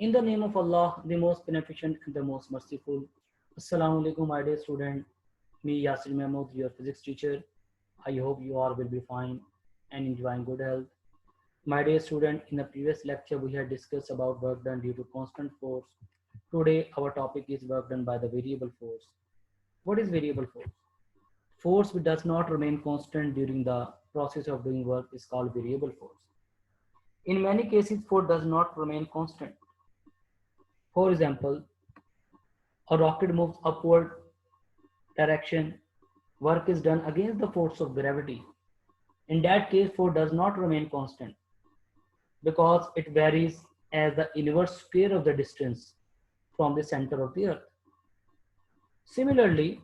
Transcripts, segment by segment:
In the name of Allah, the most beneficent and the most merciful. Assalamu alaikum, my dear student. Me, Yasir Mahmood, your physics teacher. I hope you all will be fine and enjoying good health. My dear student, in the previous lecture, we had discussed about work done due to constant force. Today, our topic is work done by the variable force. What is variable force? Force which does not remain constant during the process of doing work is called variable force. In many cases, force does not remain constant. For example, a rocket moves upward direction, work is done against the force of gravity. In that case, force does not remain constant because it varies as the inverse square of the distance from the center of the earth. Similarly,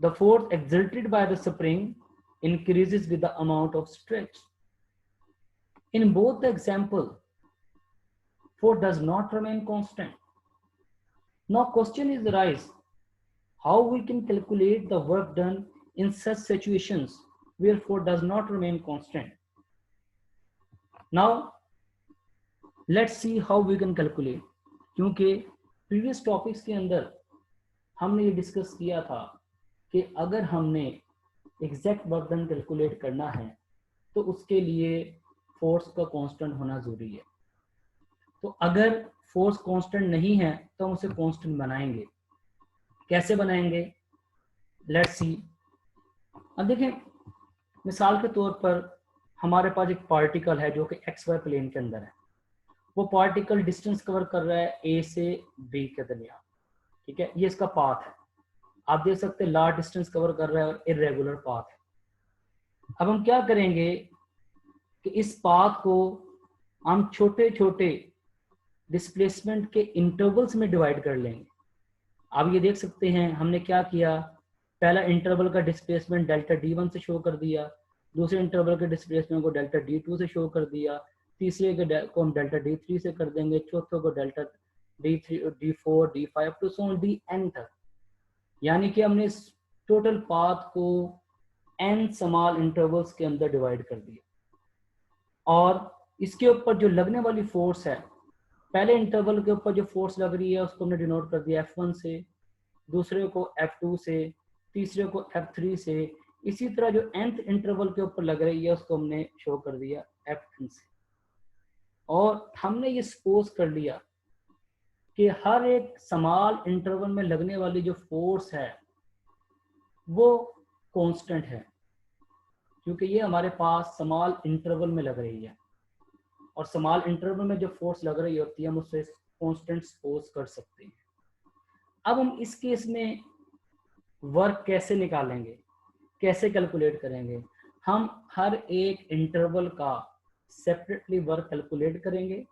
the force exerted by the spring increases with the amount of stretch. In both the example, force does not remain constant. Now question is arise, how we can calculate the work done in such situations where force does not remain constant. Now let's see how we can calculate, क्योंकि previous topics के अंदर हमने ये discuss किया था कि अगर हमने एग्जैक्ट वर्क डन कैलकुलेट करना है तो उसके लिए फोर्स का कांस्टेंट होना जरूरी है। तो अगर फोर्स कांस्टेंट नहीं है तो हम उसे कांस्टेंट बनाएंगे। कैसे बनाएंगे? Let's see. अब देखें, मिसाल के तौर पर हमारे पास एक पार्टिकल है जो कि एक्स वाई प्लेन के अंदर है। वो पार्टिकल डिस्टेंस कवर कर रहा है ए से बी के दरमियान, ठीक है। ये इसका पाथ है, आप देख सकते हैं लार्ज डिस्टेंस कवर कर रहा है और इरेगुलर पाथ है। अब हम क्या करेंगे कि इस पाथ को हम छोटे छोटे डिस्प्लेसमेंट के इंटरवल्स में डिवाइड कर लेंगे। आप ये देख सकते हैं हमने क्या किया, पहला इंटरवल का डिस्प्लेसमेंट डेल्टा D1 से शो कर दिया, दूसरे इंटरवल के डिस्प्लेसमेंट को डेल्टा D2 से शो कर दिया, तीसरे को हम डेल्टा D3 से कर देंगे, चौथे को delta D3, D4, D5 to so Dn तक। यानी कि हमने इस टोटल पाथ को n स्मॉल इंटरवल्स के अंदर डिवाइड कर दिया। और इसके ऊपर जो लगने वाली फोर्स है, पहले इंटरवल के ऊपर जो फोर्स लग रही है उसको हमने डिनोट कर दिया F1 से, दूसरे को F2 से, तीसरे को F3 से। इसी तरह जो nth इंटरवल के ऊपर लग रही है उसको हमने शो कर दिया Fn से। और हमने ये सपोज कर लिया कि हर एक स्मॉल इंटरवल में लगने वाली जो फोर्स है वो कांस्टेंट है, क्योंकि ये हमारे पास स्मॉल इंटरवल में लग रही है और स्मॉल इंटरवल में जो फोर्स लग रही होती है हम उससे कांस्टेंट सपोज कर सकते हैं। अब हम इस केस में वर्क कैसे निकालेंगे, कैसे कैलकुलेट करेंगे? हम हर एक इंटरवल का सेपरेटली वर्क कैलकुलेट करेंगे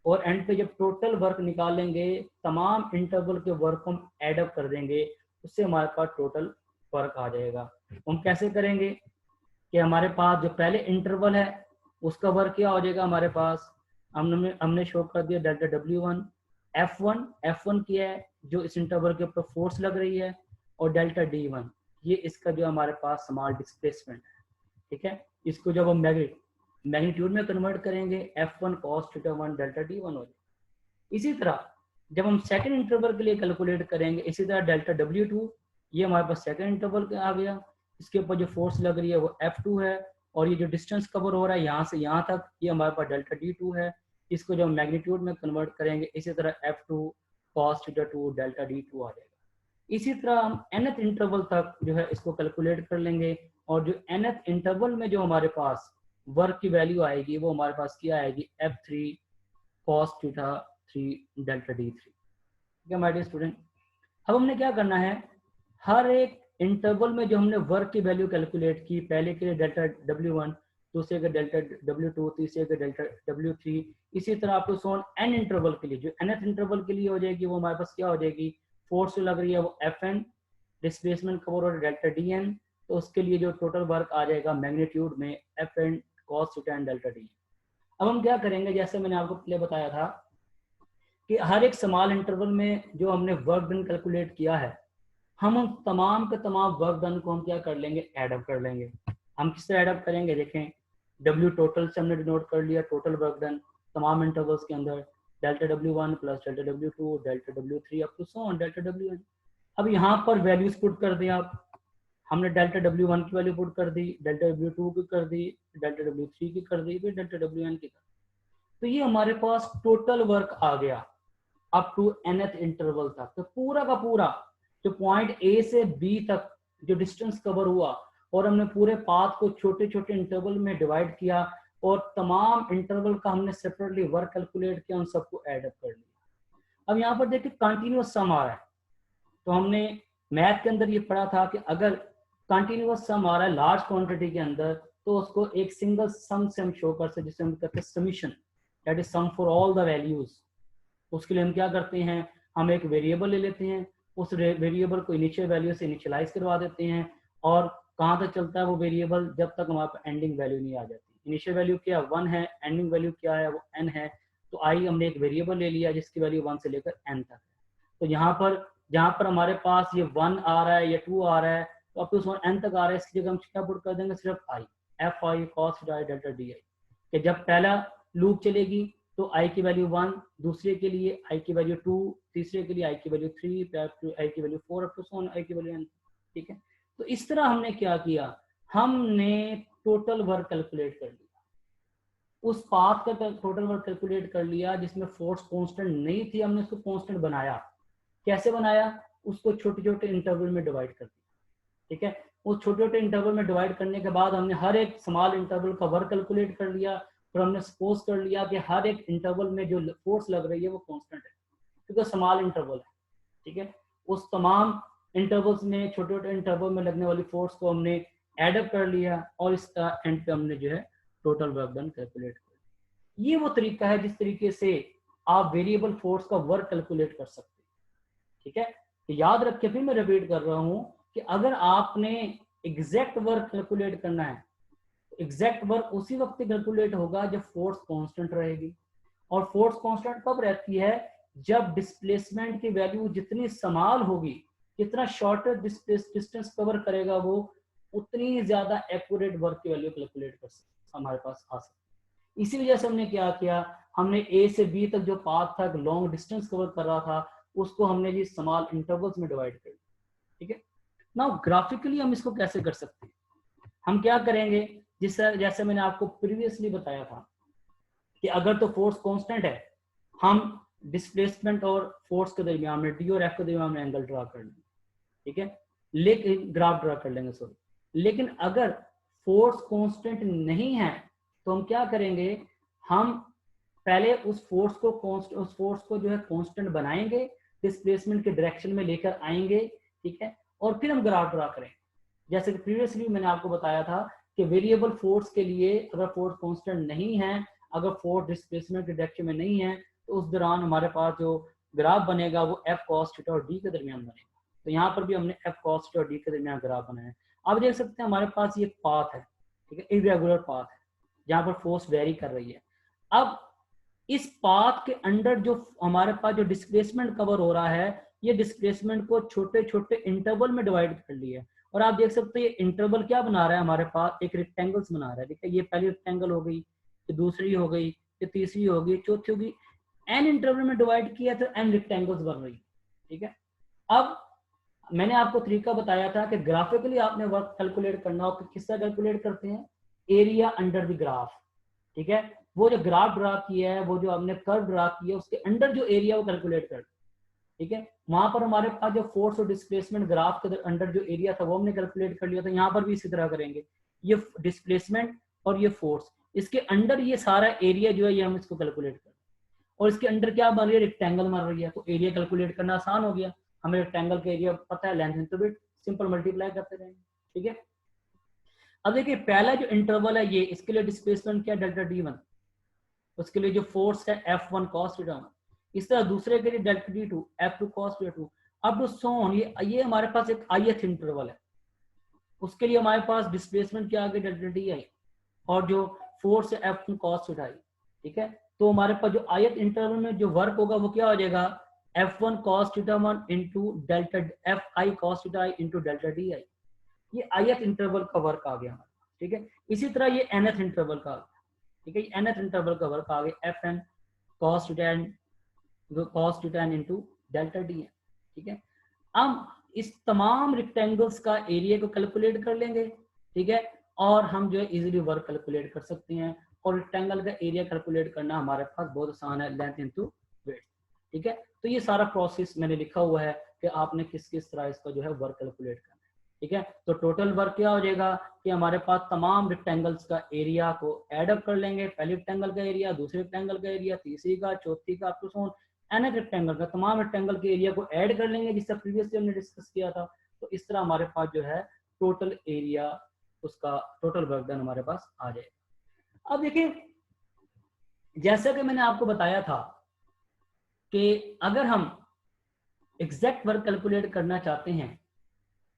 और एंड पे जब टोटल वर्क निकालेंगे तमाम इंटरवल के वर्क को हम एड अप कर देंगे, उससे हमारे पास टोटल वर्क आ जाएगा। हम कैसे करेंगे कि हमारे पास जो पहले इंटरवल है उसका वर्क क्या हो जाएगा, हमारे पास हमने शो कर दिया डेल्टा W1, F1 किया है जो इस इंटरवल के ऊपर फोर्स लग रही है, और डेल्टा D1 ये इसका जो हमारे पास स्मॉल डिस्प्लेसमेंट है, ठीक है। इसको जब हम मैग्नीट्यूड में कन्वर्ट करेंगे F1 cos θ1 डेल्टा D1 हो जाएगा। इसी तरह जब हम सेकंड इंटरवल के लिए कैलकुलेट करेंगे, इसी तरह डेल्टा W2 ये हमारे पास सेकंड इंटरवल का आ गया, इसके ऊपर जो फोर्स लग रही है वो F2 है, और ये जो डिस्टेंस कवर हो रहा है यहाँ से यहाँ तक ये हमारे पास डेल्टा D2 है। इसको जब मैग्नीट्यूड में कन्वर्ट करेंगे इसी तरह F2 cos θ2 डेल्टा D2 आ जाएगा। इसी तरह हम nth इंटरवल तक जो है इसको कैलकुलेट कर लेंगे, और जो nth इंटरवल में जो हमारे पास वर्क की वैल्यू आएगी वो हमारे पास क्या आएगी, F3 cos θ3 डेल्टा D3। ठीक है माय डियर स्टूडेंट। अब हमने क्या करना है, हर एक इंटरवल में जो हमने वर्क की वैल्यू कैलकुलेट की, पहले के लिए डेल्टा W1, दूसरे के डेल्टा W2, तीसरे के डेल्टा W3, इसी तरह आपको सोन n इंटरवल के लिए जो nth इंटरवल के लिए हो जाएगी वो हमारे पास क्या हो जाएगी, फोर्स जो लग रही है वो Fn, डिस्प्लेसमेंट कवर और डेल्टा Dn, तो उसके लिए जो टोटल वर्क आ जाएगा मैग्नीट्यूड में Fn cos θ and delta Dn। अब हम क्या करेंगे, जैसे मैंने आपको पहले बताया था कि हर एक स्मॉल इंटरवल में जो हमने वर्क डन कैलकुलेट किया है, हम उन तमाम के तमाम वर्क डन को हम क्या कर लेंगे, एड अप कर लेंगे। हम किस तरह एड अप करेंगे, देखें W टोटल से हमने डिनोट कर लिया टोटल वर्क डन तमाम इंटरवल्स के अंदर, delta W1 plus delta W2 delta W3 up to so on delta Wn। अब यहाँ पर वैल्यूज पुट कर दें आप। हमने डेल्टा W1 की वैल्यू पुट कर दी, डेल्टा W2 की कर दी, डेल्टा W3 की कर दी, फिर डेल्टा Wn की कर दी। तो ये हमारे पास टोटल वर्क आ गया अप टू nth इंटरवल तक। तो पूरा का पूरा जो पॉइंट A से B तक जो डिस्टेंस कवर हुआ, और हमने पूरे पाथ को छोटे छोटे इंटरवल में डिवाइड किया और तमाम इंटरवल का हमने सेपरेटली वर्क कैलकुलेट किया, उन सबको ऐड अप कर लिया। अब यहाँ पर देखिए कंटिन्यूअस सम आ रहा है। तो हमने मैथ के अंदर ये पढ़ा था कि अगर कंटिन्यूअस सम आ रहा है लार्ज क्वांटिटी के अंदर, तो उसको एक सिंगल सम से हम शो कर सकते, जिसे हम कहते हैं summation, that is sum for all the values. उसके लिए हम क्या करते हैं, हम एक वेरिएबल ले लेते हैं, उस वेरिएबल को इनिशियल वैल्यू से इनिशियलाइज करवा देते हैं, और कहाँ तक चलता है वो वेरिएबल, जब तक हमारे पास एंडिंग वैल्यू नहीं आ जाती। इनिशियल वैल्यू क्या 1 है, एंडिंग वैल्यू क्या है, वो n है। तो आई हमने एक वेरिएबल ले लिया जिसकी वैल्यू 1 से लेकर n तक है। तो यहाँ पर जहाँ पर हमारे पास ये 1 आ रहा है या 2 आ रहा है, तो अब तो n तक आ रहा है, इसकी जगह हम क्या पुट कर देंगे, सिर्फ i, F I cos theta delta D I. कि जब पहला लूप चलेगी तो i की वैल्यू 1, दूसरे के लिए i की वैल्यू 2, तीसरे के लिए i की वैल्यू 3, i की value 4 up to so on i की वैल्यू n। ठीक है, तो इस तरह हमने क्या किया, हमने टोटल वर्क कैलकुलेट कर लिया, उस पाथ का टोटल वर्क कैलकुलेट कर लिया जिसमें फोर्स कांस्टेंट नहीं थी, हमने उसको कांस्टेंट बनाया। कैसे बनाया, उसको छोटे छोटे इंटरवल में डिवाइड कर दिया। ठीक है, वो छोटे छोटे इंटरवल में डिवाइड करने के बाद हमने हर एक स्मॉल इंटरवल का वर्क कैलकुलेट कर लिया, और हमने सपोज कर लिया कि हर एक इंटरवल में जो फोर्स लग रही है वो कांस्टेंट है, क्योंकि स्मॉल इंटरवल है। ठीक है, उस तमाम इंटरवल्स में, छोटे छोटे इंटरवल में लगने वाली फोर्स को हमने एड अप कर लिया, और इसका एंड पे हमने जो है टोटल वर्क डन कैलकुलेट कर लिया। ये वो तरीका है जिस तरीके से आप वेरिएबल फोर्स का वर्क कैलकुलेट कर सकते हैं। ठीक है, तो याद रखिए, फिर मैं रिपीट कर रहा हूं कि अगर आपने एग्जैक्ट वर्क कैलकुलेट करना है, एग्जैक्ट वर्क उसी वक्त कैलकुलेट होगा जब फोर्स कांस्टेंट रहेगी। और फोर्स कांस्टेंट कब रहती है, जब डिस्प्लेसमेंट की वैल्यू जितनी स्मॉल होगी, जितना शॉर्टर डिस्टेंस कवर करेगा, वो उतनी ज्यादा एक्यूरेट वर्क की वैल्यू कैलकुलेट कर सकते हमारे पास आ सकती। इसी वजह से हमने क्या किया, हमने ए से बी तक जो पाथ था, लॉन्ग डिस्टेंस कवर कर रहा था, उसको हमने जी स्मॉल इंटरवल्स में डिवाइड कर दिया। ठीक है, नाउ ग्राफिकली हम इसको कैसे कर सकते हैं, हम क्या करेंगे, जैसे मैंने आपको प्रीवियसली बताया था कि अगर तो फोर्स कांस्टेंट है, हम डिस्प्लेसमेंट और फोर्स के दरमियान में, डी और एफ के दरमियान में एंगल ड्रा कर लेंगे। ठीक है, लेकिन ग्राफ ड्रा कर लेंगे, सॉरी। लेकिन अगर फोर्स कांस्टेंट नहीं है तो हम क्या करेंगे, हम पहले उस फोर्स को जो है कांस्टेंट बनाएंगे, डिस्प्लेसमेंट के डायरेक्शन में लेकर आएंगे। ठीक है, और फिर हम ग्राफ ड्रा करेंगे। जैसे कि प्रीवियसली मैंने आपको बताया था कि वेरिएबल फोर्स के लिए अगर फोर्स कांस्टेंट नहीं है, अगर फोर्स डिस्प्लेसमेंट के डायरेक्शन में नहीं है, तो उस दौरान हमारे पास जो ग्राफ बनेगा वो एफ कॉस थीटा और डी के दरमियान बनेगा। तो यहाँ पर भी हमने एफ कॉस थीटा और डी के दरमियान ग्राफ बनाया है। अब देख सकते हैं हमारे पास ये पाथ है, ठीक है, इरेगुलर पाथ है जहाँ पर फोर्स वेरी कर रही है। अब इस पाथ के अंडर जो हमारे पास जो डिस्प्लेसमेंट कवर हो रहा है, ये डिस्प्लेसमेंट को छोटे छोटे इंटरवल में डिवाइड कर लिया है। और आप देख सकते हैं ये इंटरवल क्या बना रहा है, हमारे पास एक रेक्टेंगल्स बना रहा है। ठीक है, ये पहली रेक्टेंगल हो गई, ये दूसरी हो गई, ये तीसरी होगी, चौथी होगी। एन इंटरवल में डिवाइड किया तो एन रेक्टेंगल्स बन रही है। ठीक है, अब मैंने आपको तरीका बताया था कि ग्राफिकली आपने वर्क कैलकुलेट करना हो, किस तरह कैलकुलेट करते हैं, एरिया अंडर द ग्राफ। ठीक है, वो जो ग्राफ ड्रा किया है, वो जो हमने कर्व ड्रा किया है, उसके अंडर जो एरिया वो कैलकुलेट कर। ठीक है, वहां पर हमारे पास जो फोर्स और डिस्प्लेसमेंट ग्राफ के अंडर जो एरिया था वो हमने कैलकुलेट कर लिया था। यहाँ पर भी इसी तरह करेंगे, ये डिस्प्लेसमेंट और ये फोर्स, इसके अंडर ये सारा एरिया जो है ये हम इसको कैलकुलेट कर, और इसके अंडर क्या बन रही है, रेक्टेंगल बन रही है। तो एरिया कैलकुलेट करना आसान हो गया, हमें रेक्टेंगल का एरिया पता है, length into width, simple multiply करते रहेंगे। ठीक है, अब देखिए पहला जो इंटरवल है ये, इसके लिए डिस्प्लेसमेंट क्या, डेल्टा D1, उसके लिए जो फोर्स है F1 cos थीटा। इस तरह दूसरे के लिए delta D2 F2 cos theta 2 up to so on. ये हमारे पास एक ith इंटरवल है, उसके लिए हमारे पास डिस्प्लेसमेंट क्या आ गया, डेल्टा DI, और जो फोर्स है F1 cos थीटा। ठीक है, तो हमारे पास जो ith इंटरवल में जो वर्क होगा वो क्या हो जाएगा, F1 cos theta 1 into delta Fi cos theta i into delta DI। ये ith इंटरवल का वर्क आ गया हमारे पास। ठीक है, इसी तरह ये nth इंटरवल का आ गया। ठीक है, nth इंटरवल का वर्क आ गया, Fn cos theta cos theta n into delta D है। ठीक है, अब इस तमाम रेक्टेंगल्स का एरिया को कैलकुलेट कर लेंगे। ठीक है, और हम जो है इजीली वर्क कैलकुलेट कर सकते हैं। और रेक्टेंगल का एरिया कैलकुलेट करना हमारे पास बहुत आसान है, लेंथ इंटू विड्थ। ठीक है, तो ये सारा प्रोसेस मैंने लिखा हुआ है कि आपने किस किस तरह इसका जो है वर्क कैलकुलेट करना है। ठीक है, तो टोटल वर्क क्या हो जाएगा कि हमारे पास तमाम रेक्टेंगल्स का एरिया को एड अप कर लेंगे। पहले रेक्टेंगल का एरिया, दूसरे रेक्टेंगल का एरिया, तीसरी का, चौथी का, आपको सोन nth रेक्टेंगल का, तमाम रेक्टेंगल के एरिया को ऐड कर लेंगे, जिससे प्रीवियसली हमने डिस्कस किया था। तो इस तरह हमारे पास जो है टोटल एरिया, उसका टोटल वर्क डन हमारे पास आ जाएगा। अब देखिए, जैसा कि मैंने आपको बताया था कि अगर हम एग्जैक्ट वर्क कैलकुलेट करना चाहते हैं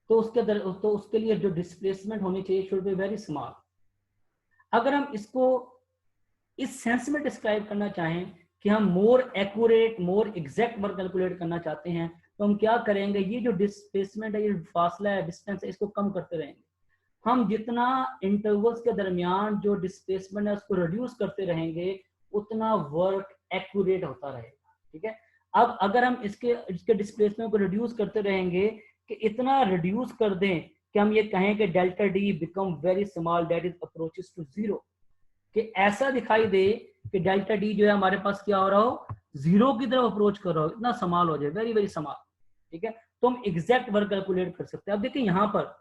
तो उसके लिए जो डिस्प्लेसमेंट होनी चाहिए शुड बी वेरी स्मॉल। अगर हम इसको इस सेंस में डिस्क्राइब करना चाहें कि हम मोर एक्यूरेट, मोर एग्जैक्ट वर्क कैलकुलेट करना चाहते हैं, तो हम क्या करेंगे, ये जो डिस्प्लेसमेंट है, ये फासला है, डिस्टेंस है, इसको कम करते रहेंगे। हम जितना इंटरवल्स के दरमियान जो डिस्प्लेसमेंट है उसको रिड्यूस करते रहेंगे, उतना वर्क एक्यूरेट होता रहेगा। ठीक है, अब अगर हम इसके डिस्प्लेसमेंट को रिड्यूस करते रहेंगे कि इतना रिड्यूस कर दें कि हम ये कहें कि delta D become very small, that is approaches to zero, कि ऐसा दिखाई दे कि डेल्टा डी जो है हमारे पास क्या हो रहा हो, जीरो की तरफ अप्रोच कर रहा हो, इतना स्मॉल हो जाए, वेरी वेरी स्मॉल। ठीक है, तो हम एग्जैक्ट वर्क कैलकुलेट कर सकते हैं। अब देखिए यहाँ पर,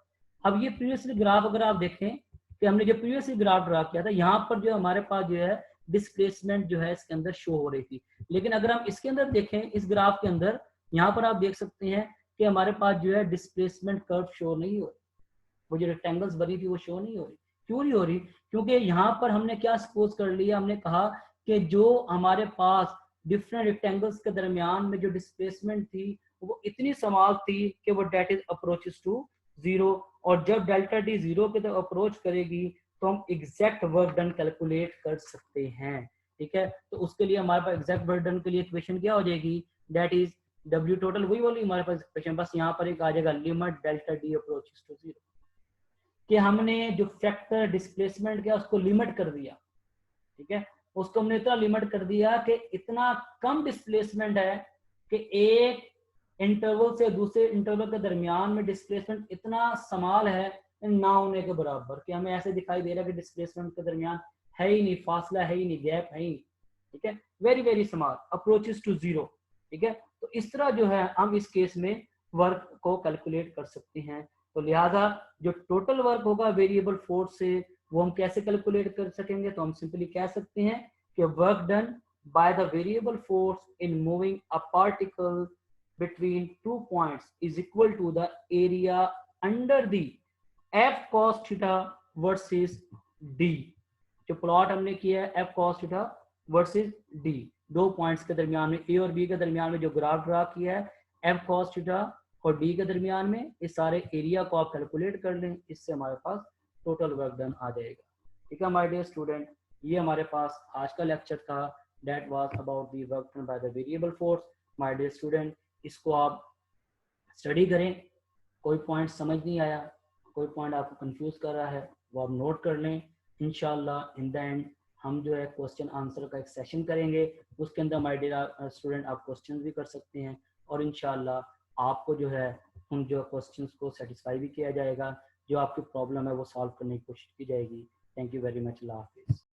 अब ये प्रीवियसली ग्राफ अगर आप देखें कि हमने जो प्रीवियसली ग्राफ ड्रा किया था, यहाँ पर जो हमारे पास जो है डिस्प्लेसमेंट जो है इसके अंदर शो हो रही थी। लेकिन अगर हम इसके अंदर देखें, इस ग्राफ के अंदर, यहाँ पर आप देख सकते हैं कि हमारे पास जो है डिस्प्लेसमेंट कर्व शो नहीं हो रही, वो जो रेक्टेंगल्स बनी थी वो शो नहीं हो रही। क्यों नहीं हो रही? क्योंकि यहाँ पर हमने क्या सपोज कर लिया, हमने कहा कि जो हमारे पास डिफरेंट रेक्टेंगल्स के दरमियान में जो डिस्प्लेसमेंट थी वो इतनी स्मॉल थी कि वो that is approaches to zero, और जब डेल्टा डी जीरो की तरफ अप्रोच करेगी तो हम एग्जैक्ट वर्क डन कैलकुलेट कर सकते हैं। ठीक है, तो उसके लिए हमारे पास एग्जैक्ट वर्क डन के लिए इक्वेशन क्या हो जाएगी, डेट इज डब्ल्यू टोटल, वही वाली हमारे पास इक्वेशन, बस यहाँ पर एक आ जाएगा limit delta D approaches to zero, कि हमने जो फैक्टर डिस्प्लेसमेंट किया उसको लिमिट कर दिया। ठीक है, उसको हमने इतना लिमिट कर दिया कि इतना कम डिस्प्लेसमेंट है कि एक इंटरवल से दूसरे इंटरवल के दरमियान में डिस्प्लेसमेंट इतना स्मॉल है ना होने के बराबर, कि हमें ऐसे दिखाई दे रहा है कि डिस्प्लेसमेंट के दरमियान है ही नहीं, फासला है ही नहीं, गैप है ही नहीं। ठीक है, very very small, approaches to zero. ठीक है, तो इस तरह जो है हम इस केस में वर्क को कैलकुलेट कर सकते हैं। तो लिहाजा जो टोटल वर्क होगा वेरिएबल फोर्स से, वो हम कैसे कैलकुलेट कर सकेंगे, तो हम सिंपली कह सकते हैं कि work done by the variable force in moving a particle between 2 points is equal to the area under the f cos theta versus d। जो प्लॉट हमने किया है f cos theta versus d, दो points के दरमियान में, a और b के दरमियान में जो ग्राफ ड्रा किया है f cos theta और d के दरमियान में, इस सारे एरिया को आप कैलकुलेट कर लें, इससे हमारे पास टोटल वर्क डन आ जाएगा। ठीक है माय डियर स्टूडेंट, ये हमारे पास आज का लेक्चर था, that was about the work done by the variable force. My dear student, इसको आप स्टडी करें, कोई पॉइंट समझ नहीं आया, कोई पॉइंट आपको कंफ्यूज कर रहा है, वो आप नोट कर लें। इंशाल्लाह इन द एंड हम जो है क्वेश्चन आंसर का एक सेशन करेंगे, उसके अंदर माय डियर स्टूडेंट आप क्वेश्चन भी कर सकते हैं, और इंशाल्लाह आपको जो है उन जो क्वेश्चन को सेटिस्फाई भी किया जाएगा, जो आपकी प्रॉब्लम है वो सॉल्व करने की कोशिश की जाएगी। थैंक यू वेरी मच, अल्लाह हाफिज़।